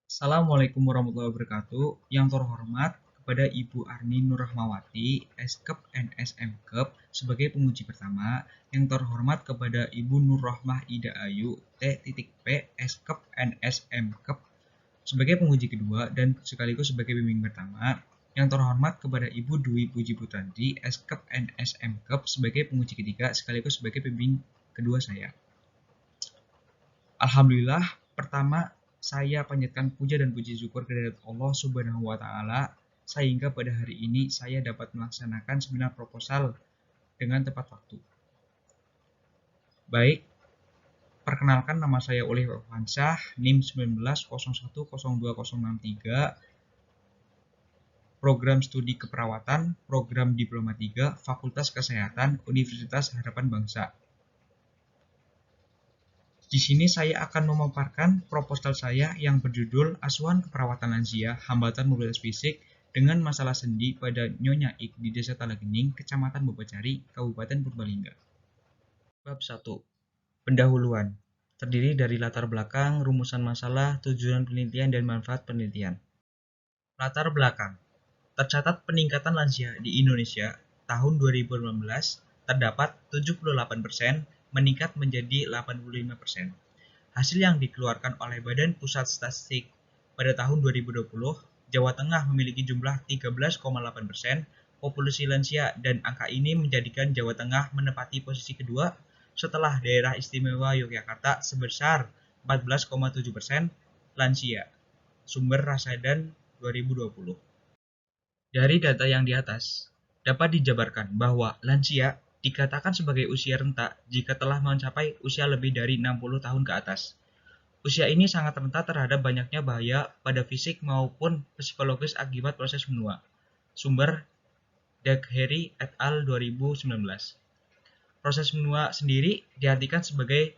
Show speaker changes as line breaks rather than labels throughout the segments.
Assalamualaikum warahmatullahi wabarakatuh. Yang terhormat kepada Ibu Arni Nurrahmawati, Eskep NSMkep sebagai penguji pertama. Yang terhormat kepada Ibu Nurrahmah Ida Ayu, T.P, Eskep NSMkep sebagai penguji kedua dan sekaligus sebagai pembimbing pertama. Yang terhormat kepada Ibu Dwi Puji Putranti, Eskep NSMkep sebagai penguji ketiga sekaligus sebagai pembimbing kedua saya. Alhamdulillah, pertama saya panjatkan puja dan puji syukur kehadirat Allah Subhanahu wa taala sehingga pada hari ini saya dapat melaksanakan seminar proposal dengan tepat waktu. Baik, perkenalkan nama saya Ulih Irfansyah, NIM 19010263, Program Studi Keperawatan, Program Diploma 3, Fakultas Kesehatan, Universitas Harapan Bangsa. Di sini saya akan memaparkan proposal saya yang berjudul Asuhan Keperawatan Lansia, Hambatan Mobilitas Fisik dengan Masalah Sendi pada Nyonya Ik di Desa Talagening, Kecamatan Bebacari, Kabupaten Purbalingga. Bab 1. Pendahuluan. Terdiri dari latar belakang, rumusan masalah, tujuan penelitian, dan manfaat penelitian. Latar belakang. Tercatat peningkatan lansia di Indonesia tahun 2015 terdapat 78%, meningkat menjadi 85%. Hasil yang dikeluarkan oleh Badan Pusat Statistik pada tahun 2020, Jawa Tengah memiliki jumlah 13,8% populasi lansia dan angka ini menjadikan Jawa Tengah menempati posisi kedua setelah Daerah Istimewa Yogyakarta sebesar 14,7% lansia. Sumber Rasadan 2020. Dari data yang di atas, dapat dijabarkan bahwa lansia dikatakan sebagai usia renta jika telah mencapai usia lebih dari 60 tahun ke atas. Usia ini sangat rentan terhadap banyaknya bahaya pada fisik maupun psikologis akibat proses menua. Sumber Dagheri et al. 2019. Proses menua sendiri diartikan sebagai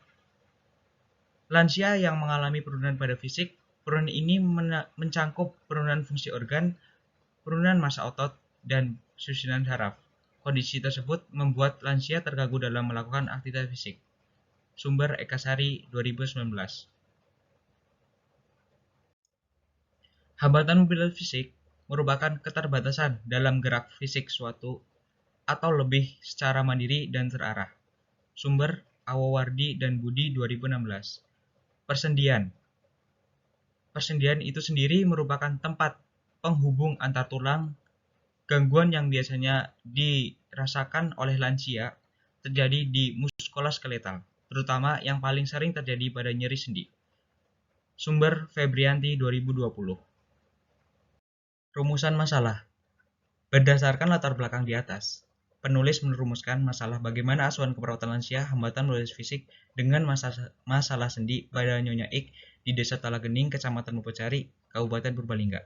lansia yang mengalami penurunan pada fisik. Penurunan ini mencangkup penurunan fungsi organ, penurunan massa otot, dan susunan saraf. Kondisi tersebut membuat lansia terganggu dalam melakukan aktivitas fisik. Sumber Ekasari 2019. Hambatan mobilitas fisik merupakan keterbatasan dalam gerak fisik suatu atau lebih secara mandiri dan terarah. Sumber Awawardi dan Budi 2016. Persendian. Persendian itu sendiri merupakan tempat penghubung antar tulang. Gangguan yang biasanya dirasakan oleh lansia terjadi di muskuloskeletal, terutama yang paling sering terjadi pada nyeri sendi. Sumber Febrianti 2020. Rumusan masalah. Berdasarkan latar belakang di atas, penulis merumuskan masalah bagaimana asuhan keperawatan lansia hambatan mobilitas fisik dengan masalah sendi pada Nyonya Ik di Desa Talagening, Kecamatan Bebacari, Kabupaten Purbalingga.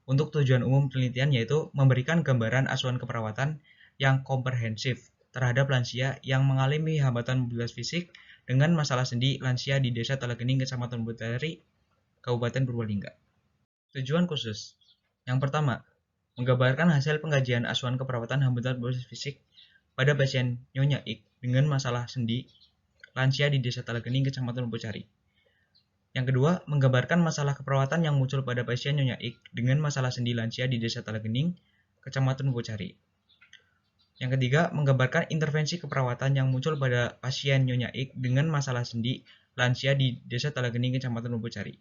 Untuk tujuan umum penelitian yaitu memberikan gambaran asuhan keperawatan yang komprehensif terhadap lansia yang mengalami hambatan mobilitas fisik dengan masalah sendi lansia di Desa Talagening, Kecamatan Bebacari, Kabupaten Purbalingga. Tujuan khusus. Yang pertama, menggambarkan hasil pengkajian asuhan keperawatan hambatan mobilitas fisik pada pasien Nyonya Ik dengan masalah sendi lansia di Desa Talagening, Kecamatan Bebacari. Yang kedua, menggambarkan masalah keperawatan yang muncul pada pasien Nyonya Ik dengan masalah sendi lansia di Desa Talagening, Kecamatan Bebacari. Yang ketiga, menggambarkan intervensi keperawatan yang muncul pada pasien Nyonya Ik dengan masalah sendi lansia di Desa Talagening, Kecamatan Bebacari.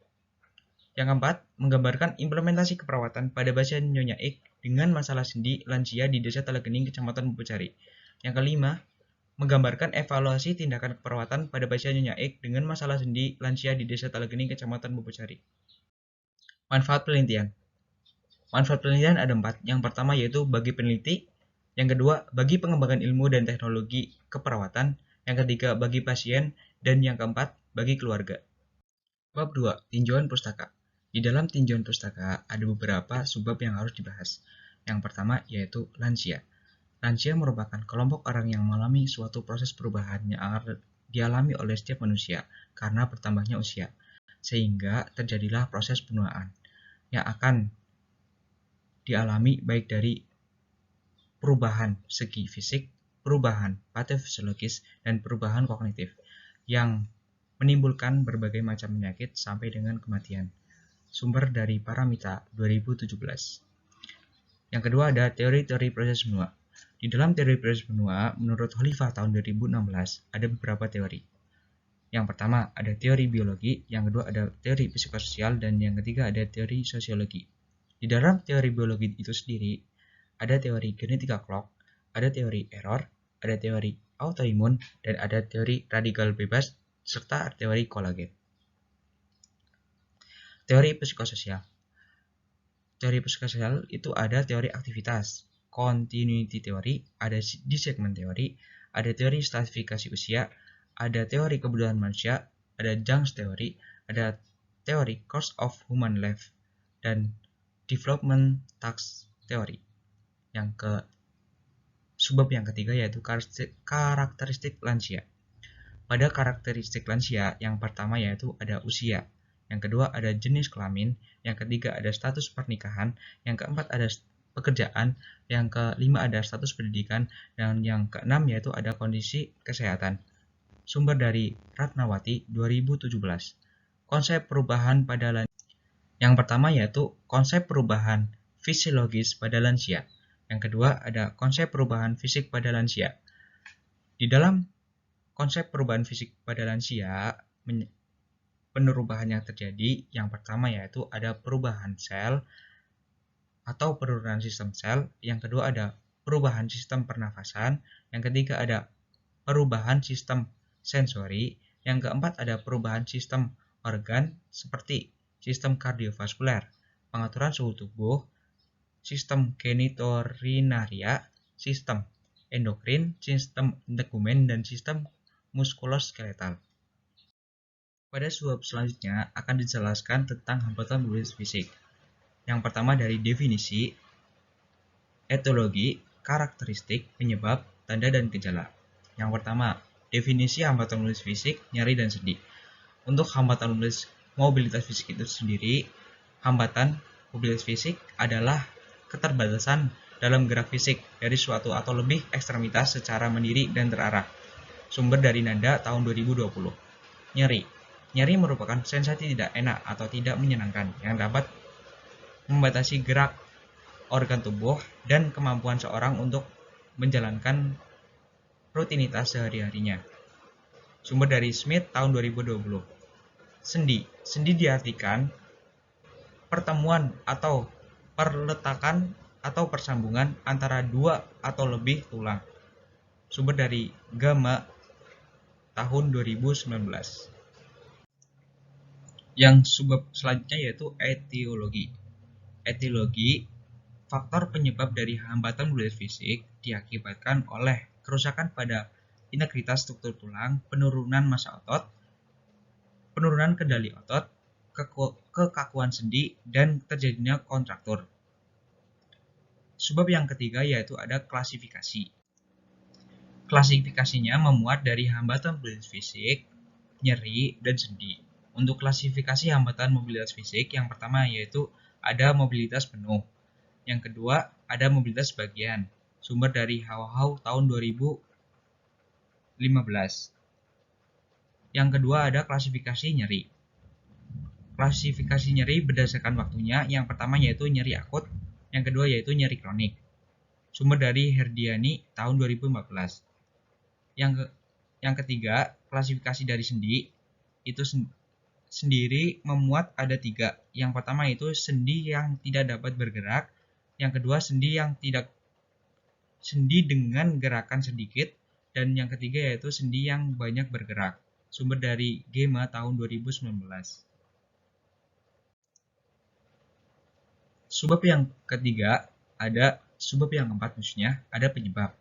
Yang keempat, menggambarkan implementasi keperawatan pada pasien Nyonya Ik dengan masalah sendi lansia di Desa Talagening, Kecamatan Bebacari. Yang kelima, menggambarkan evaluasi tindakan keperawatan pada pasien Nyonya Ik dengan masalah sendi lansia di Desa Talagening, Kecamatan Bebacari. Manfaat penelitian. Manfaat penelitian ada 4. Yang pertama yaitu bagi peneliti, yang kedua bagi pengembangan ilmu dan teknologi keperawatan, yang ketiga bagi pasien, dan yang keempat bagi keluarga. Bab 2. Tinjauan pustaka. Di dalam tinjauan pustaka ada beberapa subbab yang harus dibahas. Yang pertama yaitu lansia. Lansia merupakan kelompok orang yang mengalami suatu proses perubahan yang dialami oleh setiap manusia karena bertambahnya usia, sehingga terjadilah proses penuaan yang akan dialami baik dari perubahan segi fisik, perubahan patofisiologis, dan perubahan kognitif yang menimbulkan berbagai macam penyakit sampai dengan kematian. sumber dari Paramita 2017. Yang kedua ada teori-teori proses benua. Di dalam teori proses benua, menurut Khalifah tahun 2016, ada beberapa teori. Yang pertama ada teori biologi, yang kedua ada teori psikososial, dan yang ketiga ada teori sosiologi. Di dalam teori biologi itu sendiri, ada teori genetika clock, ada teori error, ada teori autoimun, dan ada teori radikal bebas, serta teori kolagen. Teori psikososial. Teori psikososial itu ada teori aktivitas, continuity teori, ada segmen teori, ada teori stratifikasi usia, ada teori kebutuhan manusia, ada Jung's teori, ada teori course of human life, dan development task teori. Subbab yang ketiga yaitu karakteristik lansia. Pada karakteristik lansia, yang pertama yaitu ada usia, yang kedua ada jenis kelamin, yang ketiga ada status pernikahan, yang keempat ada pekerjaan, yang kelima ada status pendidikan, dan yang keenam yaitu ada kondisi kesehatan. Sumber dari Ratnawati 2017. Konsep perubahan pada lansia. Yang pertama yaitu konsep perubahan fisiologis pada lansia. Yang kedua ada konsep perubahan fisik pada lansia. Di dalam konsep perubahan fisik pada lansia, perubahan yang terjadi yang pertama yaitu ada perubahan sel atau penurunan sistem sel, yang kedua ada perubahan sistem pernafasan, yang ketiga ada perubahan sistem sensori, yang keempat ada perubahan sistem organ seperti sistem kardiovaskuler, pengaturan suhu tubuh, sistem genitourinaria, sistem endokrin, sistem integumen, dan sistem muskuloskeletal. Pada subbab selanjutnya akan dijelaskan tentang hambatan mobilitas fisik. Yang pertama dari definisi, etiologi, karakteristik, penyebab, tanda, dan gejala. Yang pertama, definisi hambatan mobilitas fisik, nyeri, dan sendi. Untuk hambatan mobilitas fisik itu sendiri, hambatan mobilitas fisik adalah keterbatasan dalam gerak fisik dari suatu atau lebih ekstremitas secara mandiri dan terarah. Sumber dari Nanda tahun 2020. Nyeri. Nyeri merupakan sensasi tidak enak atau tidak menyenangkan yang dapat membatasi gerak organ tubuh dan kemampuan seorang untuk menjalankan rutinitas sehari-harinya. Sumber dari Smith tahun 2020. Sendi. Sendi diartikan pertemuan atau perletakan atau persambungan antara dua atau lebih tulang. Sumber dari Gama tahun 2019. Yang subbab selanjutnya yaitu etiologi. Etiologi, faktor penyebab dari hambatan mobilitas fisik diakibatkan oleh kerusakan pada integritas struktur tulang, penurunan massa otot, penurunan kendali otot, kekakuan sendi, dan terjadinya kontraktur. Subbab yang ketiga yaitu ada klasifikasi. Klasifikasinya memuat dari hambatan mobilitas fisik, nyeri, dan sendi. Untuk klasifikasi hambatan mobilitas fisik, yang pertama yaitu ada mobilitas penuh. Yang kedua ada mobilitas bagian. Sumber dari How tahun 2015. Yang kedua ada klasifikasi nyeri. Klasifikasi nyeri berdasarkan waktunya. Yang pertama yaitu nyeri akut, yang kedua yaitu nyeri kronik. Sumber dari Herdiani tahun 2014. Yang ketiga, klasifikasi dari sendi itu sendiri memuat ada 3. Yang pertama itu sendi yang tidak dapat bergerak, yang kedua sendi dengan gerakan sedikit, dan yang ketiga yaitu sendi yang banyak bergerak. Sumber dari Gema tahun 2019. Subbab yang ketiga ada subbab yang keempat maksudnya ada penyebab.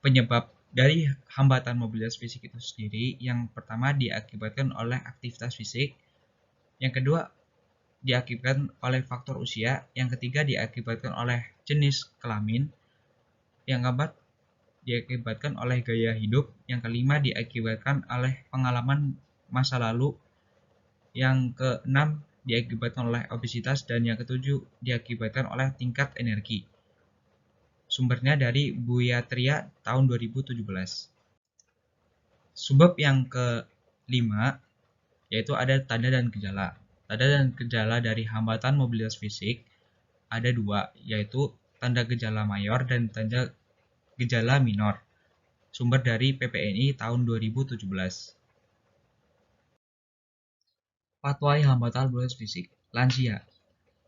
Penyebab dari hambatan mobilitas fisik itu sendiri yang pertama diakibatkan oleh aktivitas fisik, yang kedua diakibatkan oleh faktor usia, yang ketiga diakibatkan oleh jenis kelamin, yang keempat diakibatkan oleh gaya hidup, yang kelima diakibatkan oleh pengalaman masa lalu, yang keenam diakibatkan oleh obesitas, dan yang ketujuh diakibatkan oleh tingkat energi. Sumbernya dari Buyatria tahun 2017. Subbab yang kelima yaitu ada tanda dan gejala. Tanda dan gejala dari hambatan mobilitas fisik ada dua, yaitu tanda gejala mayor dan tanda gejala minor. Sumber dari PPNI tahun 2017. Fatwa hambatan mobilitas fisik lansia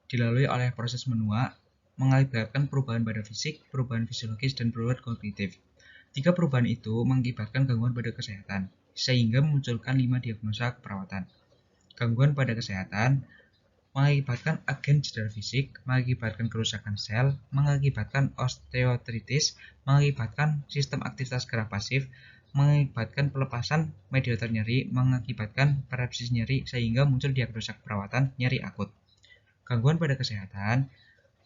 dilalui oleh proses menua, mengakibatkan perubahan pada fisik, perubahan fisiologis, dan perubahan kognitif. Tiga perubahan itu mengakibatkan gangguan pada kesehatan, sehingga memunculkan 5 diagnosa keperawatan. Gangguan pada kesehatan mengakibatkan agen cedera fisik, mengakibatkan kerusakan sel, mengakibatkan osteoartritis, mengakibatkan sistem aktivitas gerak pasif, mengakibatkan pelepasan mediator nyeri, mengakibatkan paralisis nyeri, sehingga muncul diagnosa keperawatan nyeri akut. Gangguan pada kesehatan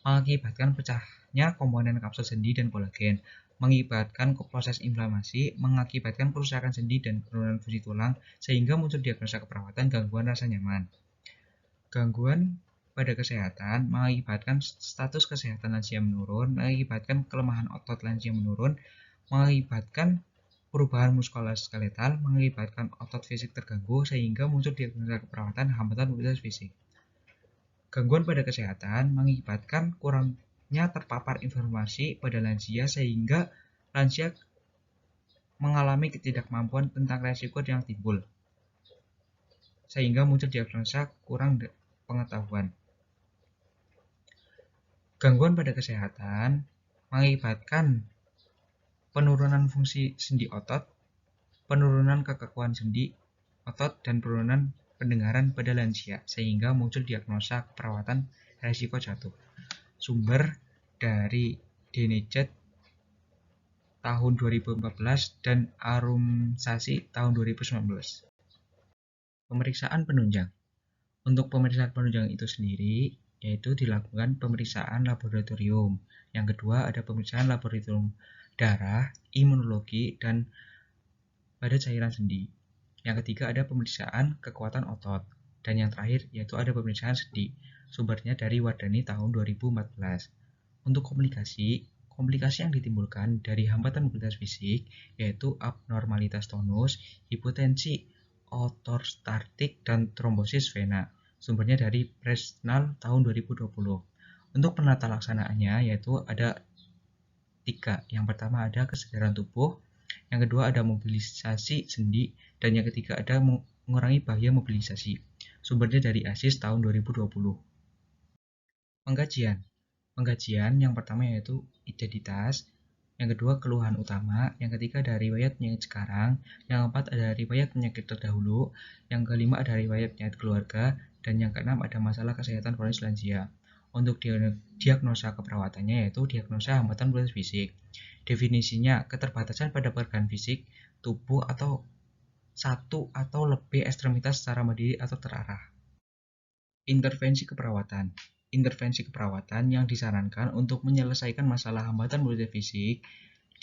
mengakibatkan pecahnya komponen kapsul sendi dan kolagen, mengakibatkan proses inflamasi, mengakibatkan kerusakan sendi dan penurunan fungsi tulang, sehingga muncul diagnosa keperawatan gangguan rasa nyaman. Gangguan pada kesehatan mengakibatkan status kesehatan lansia menurun, mengakibatkan kelemahan otot lansia menurun, mengakibatkan perubahan muskuloskeletal, mengakibatkan otot fisik terganggu, sehingga muncul diagnosa keperawatan hambatan mobilitas fisik. Gangguan pada kesehatan mengakibatkan kurangnya terpapar informasi pada lansia sehingga lansia mengalami ketidakmampuan tentang resiko yang timbul, sehingga muncul diagnosa kurang pengetahuan. Gangguan pada kesehatan mengakibatkan penurunan fungsi sendi otot, penurunan kekakuan sendi otot, dan penurunan pendengaran pada lansia, sehingga muncul diagnosa keperawatan resiko jatuh. Sumber dari Denecet tahun 2014 dan Arumsasi tahun 2019. Pemeriksaan penunjang. Untuk pemeriksaan penunjang itu sendiri, yaitu dilakukan pemeriksaan laboratorium. Yang kedua ada pemeriksaan laboratorium darah, imunologi, dan pada cairan sendi. Yang ketiga ada pemeriksaan kekuatan otot. Dan yang terakhir yaitu ada pemeriksaan sendi. Sumbernya dari Wardani tahun 2014. Untuk komplikasi yang ditimbulkan dari hambatan mobilitas fisik yaitu abnormalitas tonus, hipotensi ortostaltik, dan trombosis vena. Sumbernya dari Presnal tahun 2020. Untuk penata laksanaannya yaitu ada 3. Yang pertama ada kesadaran tubuh, yang kedua ada mobilisasi sendi, dan yang ketiga ada mengurangi bahaya mobilisasi. Sumbernya dari ASIS tahun 2020. Pengkajian yang pertama yaitu identitas, yang kedua keluhan utama, yang ketiga ada riwayat penyakit sekarang, yang keempat ada riwayat penyakit terdahulu, yang kelima ada riwayat penyakit keluarga, dan yang keenam ada masalah kesehatan kronis lansia. Untuk diagnosa keperawatannya yaitu diagnosa hambatan mobilitas fisik. Definisinya keterbatasan pada pergerakan fisik tubuh atau satu atau lebih ekstremitas secara mandiri atau terarah. Intervensi keperawatan. Intervensi keperawatan yang disarankan untuk menyelesaikan masalah hambatan mobilitas fisik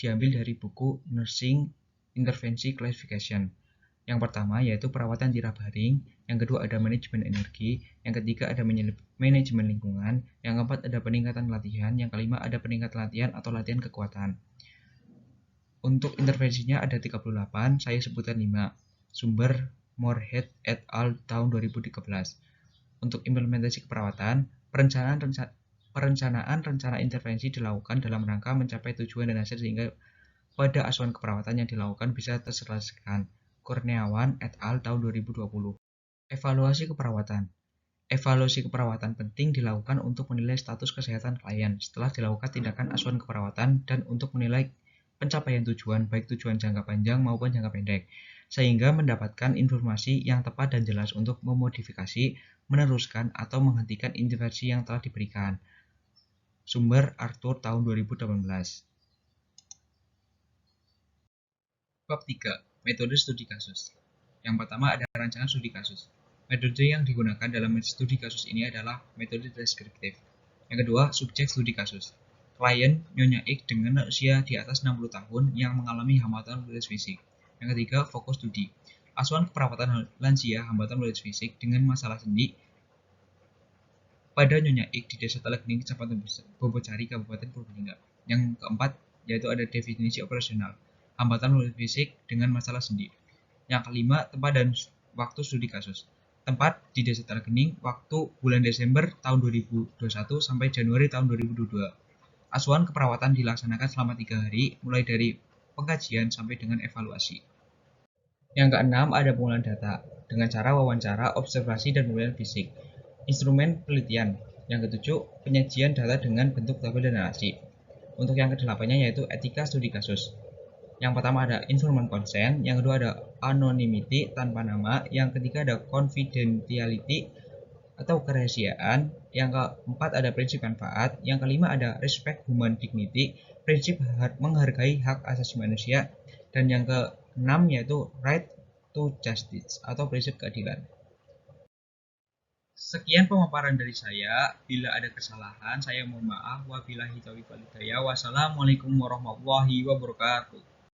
diambil dari buku Nursing Intervensi Classification. Yang pertama yaitu perawatan tirah baring, yang kedua ada manajemen energi, yang ketiga ada manajemen lingkungan, yang keempat ada peningkatan latihan, yang kelima ada peningkatan latihan atau latihan kekuatan. Untuk intervensinya ada 38, saya sebutkan 5. Sumber Moorhead et al. Tahun 2013. Untuk implementasi keperawatan, perencanaan rencana intervensi dilakukan dalam rangka mencapai tujuan dan hasil sehingga pada asuhan keperawatan yang dilakukan bisa terselesaikan. Kurniawan et al. Tahun 2020. Evaluasi keperawatan. Evaluasi keperawatan penting dilakukan untuk menilai status kesehatan klien setelah dilakukan tindakan asuhan keperawatan dan untuk menilai pencapaian tujuan, baik tujuan jangka panjang maupun jangka pendek, sehingga mendapatkan informasi yang tepat dan jelas untuk memodifikasi, meneruskan, atau menghentikan intervensi yang telah diberikan. Sumber Arthur tahun 2018. Bab 3. Metode studi kasus. Yang pertama ada rancangan studi kasus. Metode yang digunakan dalam studi kasus ini adalah metode deskriptif. Yang kedua, subjek studi kasus. Klien Nyonya X dengan usia di atas 60 tahun yang mengalami hambatan mobilitas fisik. Yang ketiga, fokus studi. Asuhan keperawatan lansia hambatan mobilitas fisik dengan masalah sendi pada Nyonya X di Desa Telegning, Kecamatan Bobocari, Kabupaten Purbalingga. Yang keempat, yaitu ada definisi operasional. Hambatan mobilitas fisik dengan masalah sendi. Yang kelima, tempat dan waktu studi kasus. Tempat di Desa Talagening, waktu bulan Desember tahun 2021 sampai Januari tahun 2022. Asuhan keperawatan dilaksanakan selama 3 hari, mulai dari pengkajian sampai dengan evaluasi. Yang keenam, ada pengolahan data dengan cara wawancara, observasi, dan pemilihan fisik. Instrumen penelitian. Yang ketujuh, penyajian data dengan bentuk tabel dan narasi. Untuk yang kedelapannya yaitu etika studi kasus. Yang pertama ada informed consent, yang kedua ada anonymity tanpa nama, yang ketiga ada confidentiality atau kerahasiaan, yang keempat ada prinsip manfaat, yang kelima ada respect human dignity, prinsip menghargai hak asasi manusia, dan yang keenam yaitu right to justice atau prinsip keadilan. Sekian pemaparan dari saya. Bila ada kesalahan, saya mohon maaf. Wabillahi taufiq wal hidayah. Wassalamualaikum warahmatullahi wabarakatuh.